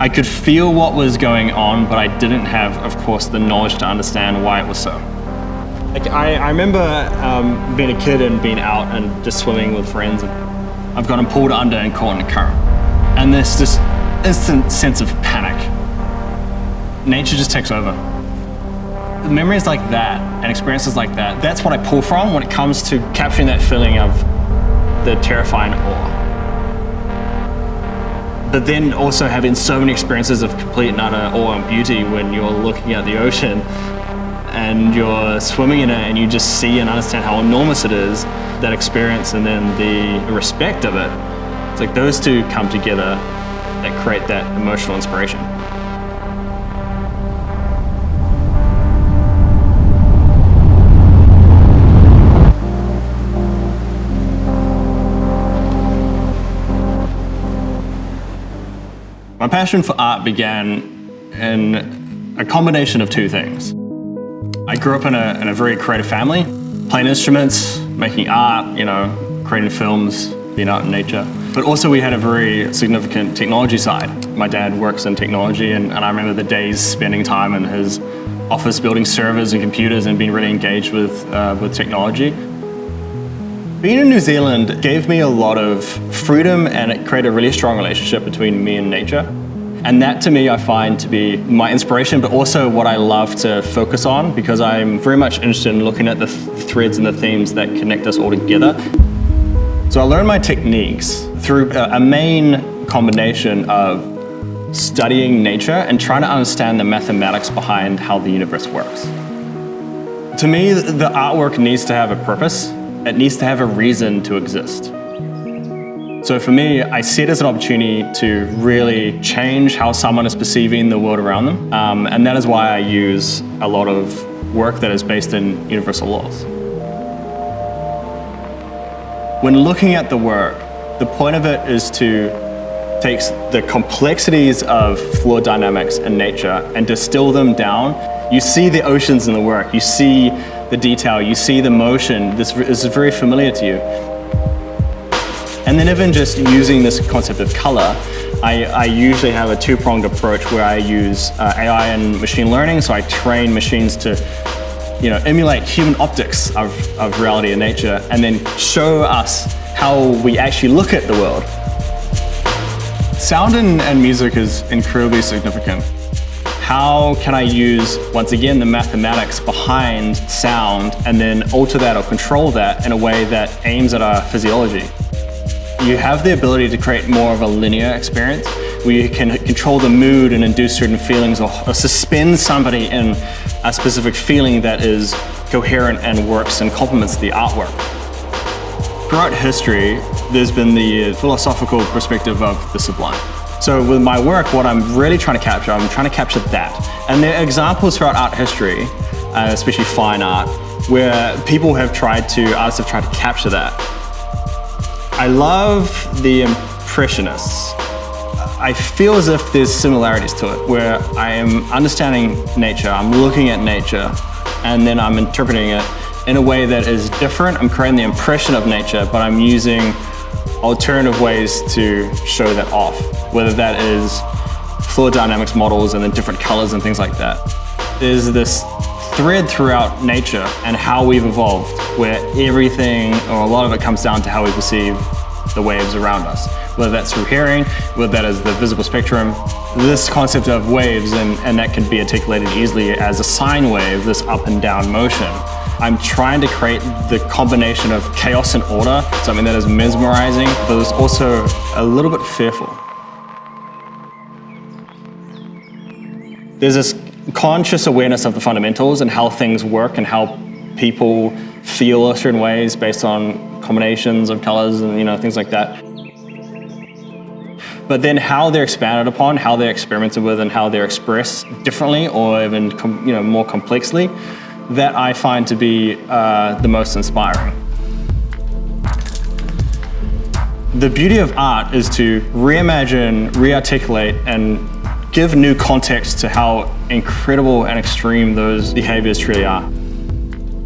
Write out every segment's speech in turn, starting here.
I could feel what was going on, but I didn't have, of course, the knowledge to understand why it was so. Like I remember being a kid and being out and just swimming with friends. And I've gotten pulled under and caught in a current. And there's this instant sense of panic. Nature just takes over. Memories like that and experiences like that, that's what I pull from when it comes to capturing that feeling of the terrifying awe. But then also having so many experiences of complete and utter awe and beauty when you're looking at the ocean and you're swimming in it and you just see and understand how enormous it is, that experience and then the respect of it. It's like those two come together that create that emotional inspiration. My passion for art began in a combination of two things. I grew up in a very creative family, playing instruments, making art, creating films, being out in nature. But also we had a very significant technology side. My dad works in technology and I remember the days spending time in his office building servers and computers and being really engaged with technology. Being in New Zealand gave me a lot of freedom and it created a really strong relationship between me and nature. And that to me I find to be my inspiration, but also what I love to focus on because I'm very much interested in looking at the threads and the themes that connect us all together. So I learned my techniques through a main combination of studying nature and trying to understand the mathematics behind how the universe works. To me, the artwork needs to have a purpose. It needs to have a reason to exist. So for me, I see it as an opportunity to really change how someone is perceiving the world around them. And that is why I use a lot of work that is based in universal laws. When looking at the work, the point of it is to take the complexities of fluid dynamics in nature and distill them down. You see the oceans in the work, you see the detail, you see the motion. This is very familiar to you. And then even just using this concept of color, I usually have a two-pronged approach where I use AI and machine learning. So I train machines to emulate human optics of reality and nature and then show us how we actually look at the world. Sound and music is incredibly significant. How can I use, once again, the mathematics behind sound and then alter that or control that in a way that aims at our physiology? You have the ability to create more of a linear experience where you can control the mood and induce certain feelings or suspend somebody in a specific feeling that is coherent and works and complements the artwork. Throughout history, there's been the philosophical perspective of the sublime. So with my work, what I'm really trying to capture, I'm trying to capture that. And there are examples throughout art history, especially fine art, where artists have tried to capture that. I love the Impressionists. I feel as if there's similarities to it, where I am understanding nature, I'm looking at nature, and then I'm interpreting it in a way that is different. I'm creating the impression of nature, but I'm using alternative ways to show that off, whether that is fluid dynamics models and then different colors and things like that. There's this thread throughout nature and how we've evolved, where everything, or a lot of it, comes down to how we perceive the waves around us, whether that's through hearing, whether that is the visible spectrum. This concept of waves, and that can be articulated easily as a sine wave, this up and down motion. I'm trying to create the combination of chaos and order, something that is mesmerizing, but is also a little bit fearful. There's this conscious awareness of the fundamentals and how things work and how people feel certain ways based on combinations of colors and things like that. But then how they're expanded upon, how they're experimented with, and how they're expressed differently or even more complexly, that I find to be the most inspiring. The beauty of art is to reimagine, rearticulate, and give new context to how incredible and extreme those behaviors truly are.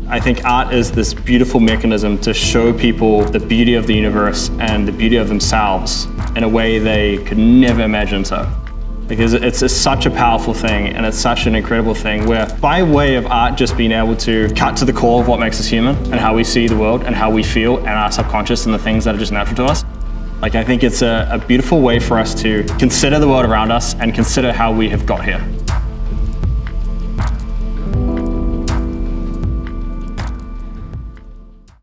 I think art is this beautiful mechanism to show people the beauty of the universe and the beauty of themselves in a way they could never imagine so. because it's such a powerful thing, and it's such an incredible thing where by way of art just being able to cut to the core of what makes us human and how we see the world and how we feel and our subconscious and the things that are just natural to us. Like, I think it's a beautiful way for us to consider the world around us and consider how we have got here.